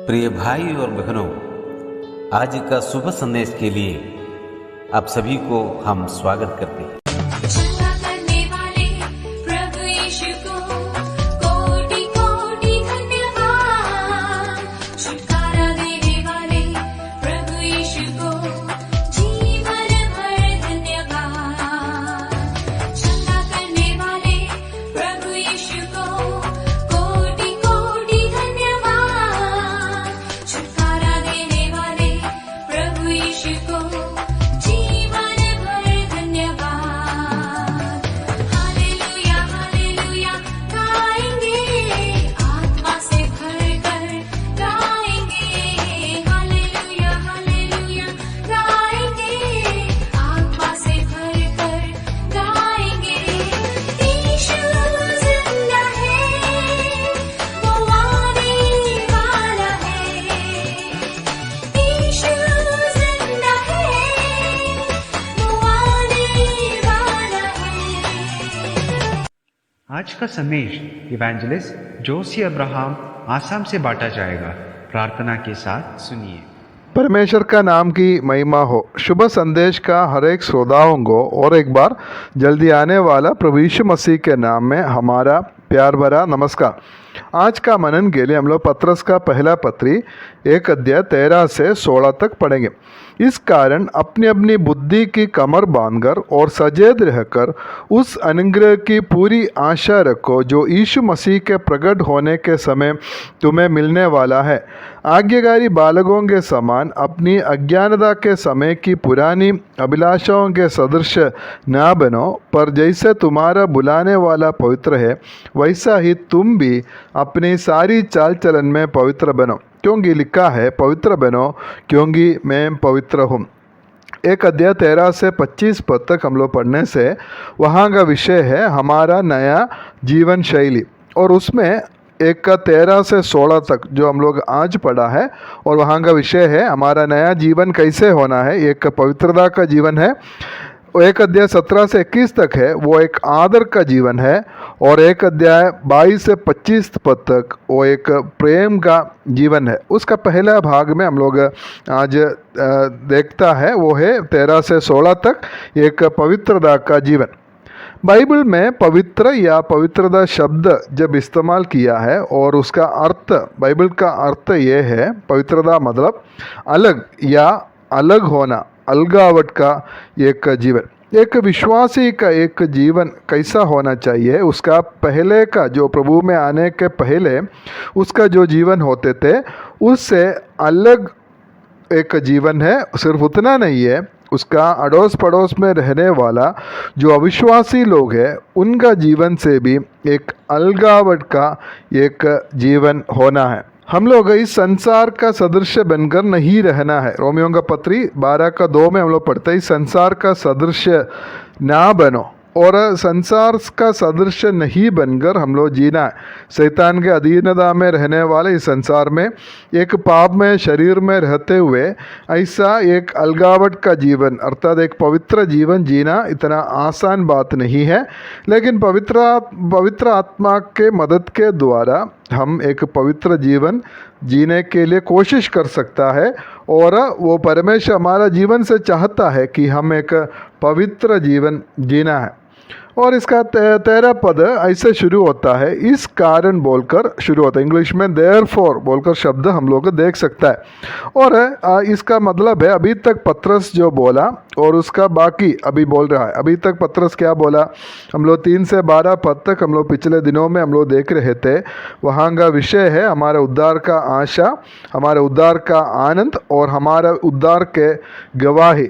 प्रिय भाई और बहनों, आज का शुभ संदेश के लिए आप सभी को हम स्वागत करते हैं। चंगा करने वाले प्रभु यीशु को कोटि कोटि धन्यवाद। छुटकारा देने वाले प्रभु यीशु को जीवन भर धन्यवाद। चंगा करने वाले प्रभु यीशु को कोटि कोटि धन्यवाद। छुटकारा देने वाले प्रभु यीशु को जीवन भर धन्यवाद। हालेलुया हालेलुया गाएंगे, आत्मा से भरकर गाएंगे। हालेलुया हालेलुया गाएंगे, आत्मा से भरकर गाएंगे। यीशु जिंदा है, वो आने वाला है। यीशु जिंदा है, वो आने वाला है। आज का संदेश इवेंजलिस्ट जोशी अब्राहम आसाम से बांटा जाएगा। प्रार्थना के साथ सुनिए। परमेश्वर का नाम की महिमा हो। शुभ संदेश का हर एक श्रोताओं को और एक बार जल्दी आने वाला प्रभु यीशु मसीह के नाम में हमारा प्यार भरा नमस्कार। आज का मनन के लिए हम लोग पत्रस का पहला पत्री 1 अध्याय 13 से 16 तक पढ़ेंगे। इस कारण अपनी अपनी बुद्धि की कमर बांधकर और सचेत रहकर उस अनुग्रह की पूरी आशा रखो जो यीशु मसीह के प्रकट होने के समय तुम्हें मिलने वाला है। आज्ञाकारी बालकों के समान अपनी अज्ञानता के समय की पुरानी अभिलाषाओं के सदृश न बनो, पर जैसे तुम्हारा बुलाने वाला पवित्र है वैसा ही तुम भी अपनी सारी चाल चलन में पवित्र बनो, क्योंकि लिखा है पवित्र बनो क्योंकि मैं पवित्र हूँ। 1 अध्याय 13 से 25 पद तक हम लोग पढ़ने से वहाँ का विषय है हमारा नया जीवन शैली, और उसमें 1 का 13 से 16 तक जो हम लोग आज पढ़ा है और वहाँ का विषय है हमारा नया जीवन कैसे होना है। एक पवित्रता का जीवन है, 1 अध्याय 17 से 21 तक है वो एक आदर का जीवन है, और 1 अध्याय 22 से 25 पद तक वो एक प्रेम का जीवन है। उसका पहला भाग में हम लोग आज देखता है वो है 13 से 16 तक एक पवित्रता का जीवन। बाइबल में पवित्र या पवित्रता शब्द जब इस्तेमाल किया है और उसका अर्थ, बाइबल का अर्थ ये है पवित्रता मतलब अलग या अलग होना, अलगावट का एक जीवन। एक विश्वासी का एक जीवन कैसा होना चाहिए, उसका पहले का जो प्रभु में आने के पहले उसका जो जीवन होते थे उससे अलग एक जीवन है। सिर्फ उतना नहीं है, उसका अड़ोस पड़ोस में रहने वाला जो अविश्वासी लोग हैं उनका जीवन से भी एक अलगावट का एक जीवन होना है। हम लोग इस संसार का सदृश बनकर नहीं रहना है। रोमियों का पत्री 12 का 2 में हम लोग पढ़ते हैं संसार का सदृश ना बनो, और संसार का सदृश नहीं बनकर हम लोग जीना है। शैतान के अधीनता में रहने वाले इस संसार में एक पाप में शरीर में रहते हुए ऐसा एक अलगावट का जीवन अर्थात एक पवित्र जीवन जीना इतना आसान बात नहीं है, लेकिन पवित्र आत्मा के मदद के द्वारा हम एक पवित्र जीवन जीने के लिए कोशिश कर सकता है, और वो परमेश्वर हमारा जीवन से चाहता है कि हम एक पवित्र जीवन जीना है। और इसका 13 पद ऐसे शुरू होता है, इस कारण बोलकर शुरू होता है। इंग्लिश में देयरफॉर बोलकर शब्द हम लोग देख सकता है, और इसका मतलब है अभी तक पत्रस जो बोला और उसका बाकी अभी बोल रहा है। अभी तक पत्रस क्या बोला, हम लोग 3 से 12 पद तक हम लोग पिछले दिनों में हम लोग देख रहे थे। वहाँ का विषय है हमारे उद्धार का आशा, हमारे उद्धार का आनंद और हमारा उद्धार के गवाही,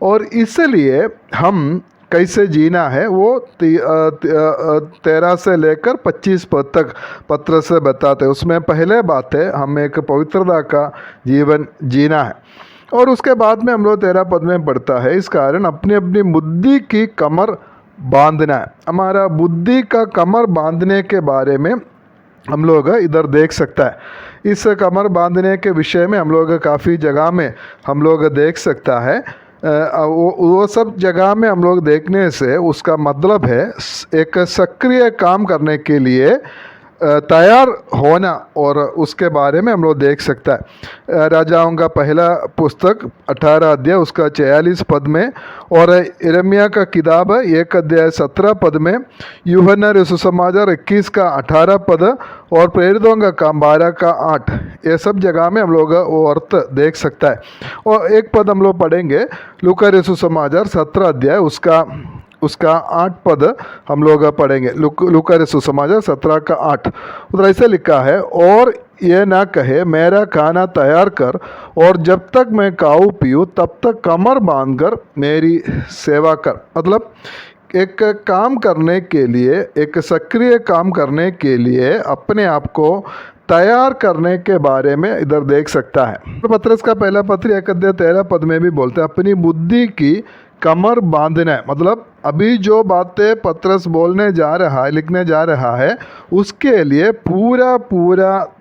और इसलिए हम कैसे जीना है वो 13 से लेकर 25 पद तक पत्र से बताते हैं। उसमें पहले बात है हम एक पवित्रता का जीवन जीना है, और उसके बाद में हम लोग 13 पद में पढ़ता है इस कारण अपनी अपनी बुद्धि की कमर बांधना है। हमारा बुद्धि का कमर बांधने के बारे में हम लोग इधर देख सकता है। इस कमर बांधने के विषय में हम लोग काफ़ी जगह में हम लोग देख सकता है। वो सब जगह में हम लोग देखने से उसका मतलब है एक सक्रिय काम करने के लिए तैयार होना और उसके बारे में हम लोग देख सकता है। राजाओं का पहला पुस्तक 18 अध्याय उसका 46 पद में, और यिर्मयाह का किताब 1 अध्याय 17 पद में, यूहन्ना सुसमाचार 21 का 18 पद और प्रेरितों का काम 12 का 8, ये सब जगह में हम लोग वो अर्थ देख सकता है। और एक पद हम लोग पढ़ेंगे लूका सुसमाचार 17 अध्याय उसका 8 पद हम लोग पढ़ेंगे। लूका सुसमाचार 17 का 8, उधर ऐसे लिखा है, और ये ना कहे मेरा खाना तैयार कर, और जब तक मैं खाऊं पीऊं तब तक कमर बांधकर मेरी सेवा कर। मतलब एक काम करने के लिए, एक सक्रिय काम करने के लिए अपने आप को तैयार करने के बारे में इधर देख सकता है। पत्रस का पहला पत्र 1 अध्याय 13 पद में भी बोलते हैं अपनी बुद्धि की कमर बांधना है। मतलब अभी जो बातें पत्रस बोलने जा रहा है, लिखने जा रहा है, उसके लिए पूरा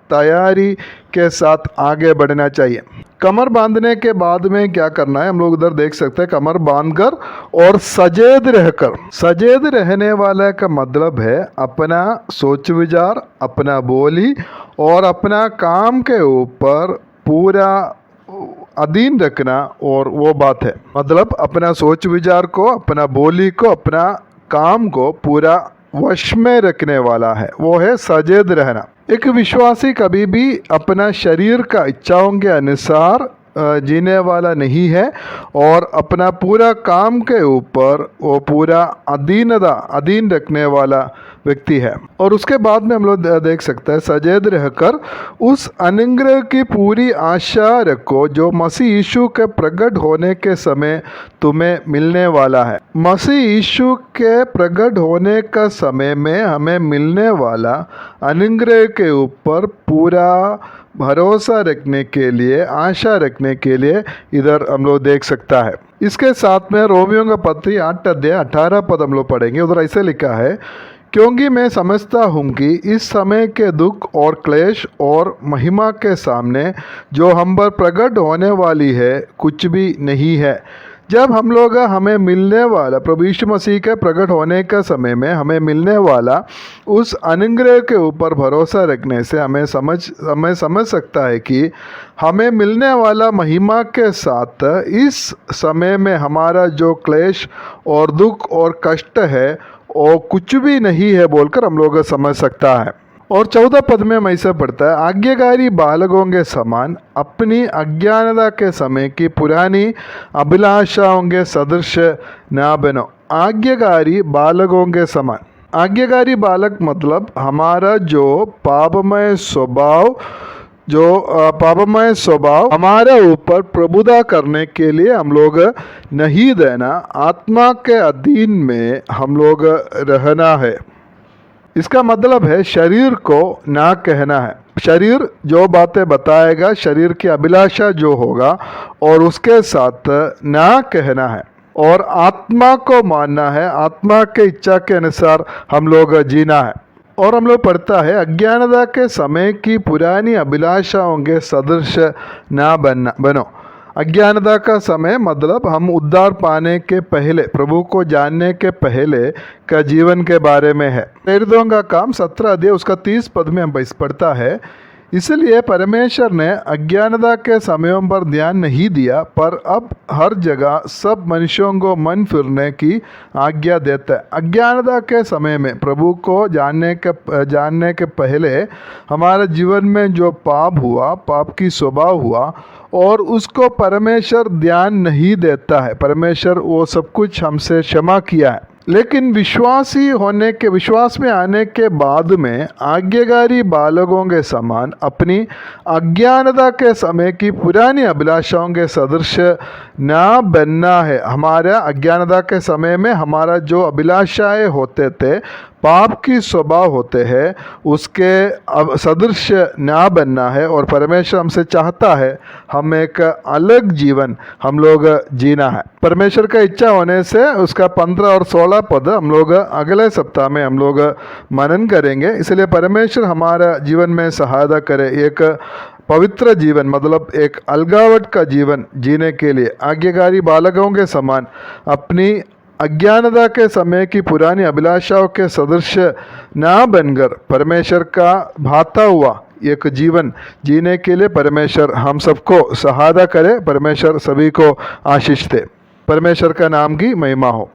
तैयारी के साथ आगे बढ़ना चाहिए। कमर बांधने के बाद में क्या करना है हम लोग उधर देख सकते हैं, कमर बांधकर और सजेद रहकर। सजेद रहने वाला का मतलब है अपना सोच विचार, अपना बोली और अपना काम के ऊपर पूरा अधीन रखना, और वो बात है मतलब अपना सोच विचार को, अपना बोली को, अपना काम को पूरा वश में रखने वाला है, वो है सजेद रहना। एक विश्वासी कभी भी अपना शरीर का इच्छाओं के अनुसार जीने वाला नहीं है, और अपना पूरा काम के ऊपर वो पूरा अधीन रखने वाला व्यक्ति है। और उसके बाद में हम लोग देख सकते हैं सजेद रहकर उस अनुग्रह की पूरी आशा रखो जो मसीह यीशु के प्रकट होने के समय तुम्हें मिलने वाला है। मसीह यीशु के प्रकट होने का समय में हमें मिलने वाला अनुग्रह के ऊपर पूरा भरोसा रखने के लिए, आशा रखने के लिए इधर हम लोग देख सकता है। इसके साथ में रोमियों का पत्र 8 अध्याय 18 पद हम लोग पढ़ेंगे। उधर ऐसे लिखा है, क्योंकि मैं समझता हूँ कि इस समय के दुख और क्लेश और महिमा के सामने जो हम पर प्रकट होने वाली है कुछ भी नहीं है। जब हम लोग हमें मिलने वाला प्रभु यीशु मसीह के प्रकट होने का समय में हमें मिलने वाला उस अनुग्रह के ऊपर भरोसा रखने से हमें समझ सकता है कि हमें मिलने वाला महिमा के साथ इस समय में हमारा जो क्लेश और दुख और कष्ट है वो कुछ भी नहीं है बोलकर हम लोग समझ सकता है। और 14 पद में हम ऐसा पढ़ता है, आज्ञाकारी बालकों के समान अपनी अज्ञानता के समय की पुरानी अभिलाषाओं के सदृश न बनो। आज्ञाकारी बालकों के समान, आज्ञाकारी बालक मतलब हमारा जो पापमय स्वभाव हमारे ऊपर प्रभुता करने के लिए हम लोग नहीं देना, आत्मा के अधीन में हम लोग रहना है। इसका मतलब है शरीर को ना कहना है। शरीर जो बातें बताएगा, शरीर की अभिलाषा जो होगा और उसके साथ ना कहना है, और आत्मा को मानना है, आत्मा के इच्छा के अनुसार हम लोग जीना है। और हम लोग पढ़ता है अज्ञानता के समय की पुरानी अभिलाषाओं के सदृश ना बनो। अज्ञानता का समय मतलब हम उद्धार पाने के पहले, प्रभु को जानने के पहले का जीवन के बारे में है। प्रेरितों का काम 17 अध्याय उसका 30 पद में हम पढ़ता है, इसलिए परमेश्वर ने अज्ञानता के समयों पर ध्यान नहीं दिया, पर अब हर जगह सब मनुष्यों को मन फिरने की आज्ञा देता है। अज्ञानता के समय में प्रभु को जानने के पहले हमारे जीवन में जो पाप हुआ, पाप की स्वभाव हुआ, और उसको परमेश्वर ध्यान नहीं देता है। परमेश्वर वो सब कुछ हमसे क्षमा किया है, लेकिन विश्वास में आने के बाद में आज्ञाकारी बालकों के समान अपनी अज्ञानता के समय की पुरानी अभिलाषाओं के सदृश ना बनना है। हमारा अज्ञानता के समय में हमारा जो अभिलाषाएं होते थे, पाप की स्वभाव होते हैं, उसके सदृश ना बनना है। और परमेश्वर हमसे चाहता है हम एक अलग जीवन हम लोग जीना है। परमेश्वर का इच्छा होने से उसका 15 और 16 पद हम लोग अगले सप्ताह में हम लोग मनन करेंगे। इसलिए परमेश्वर हमारा जीवन में सहायता करे, एक पवित्र जीवन मतलब एक अलगावट का जीवन जीने के लिए आज्ञाकारी बालकों के समान अपनी अज्ञानता के समय की पुरानी अभिलाषाओं के सदृश ना बनकर परमेश्वर का भाता हुआ एक जीवन जीने के लिए परमेश्वर हम सबको सहायता करे। परमेश्वर सभी को आशीष दे। परमेश्वर का नाम की महिमा हो।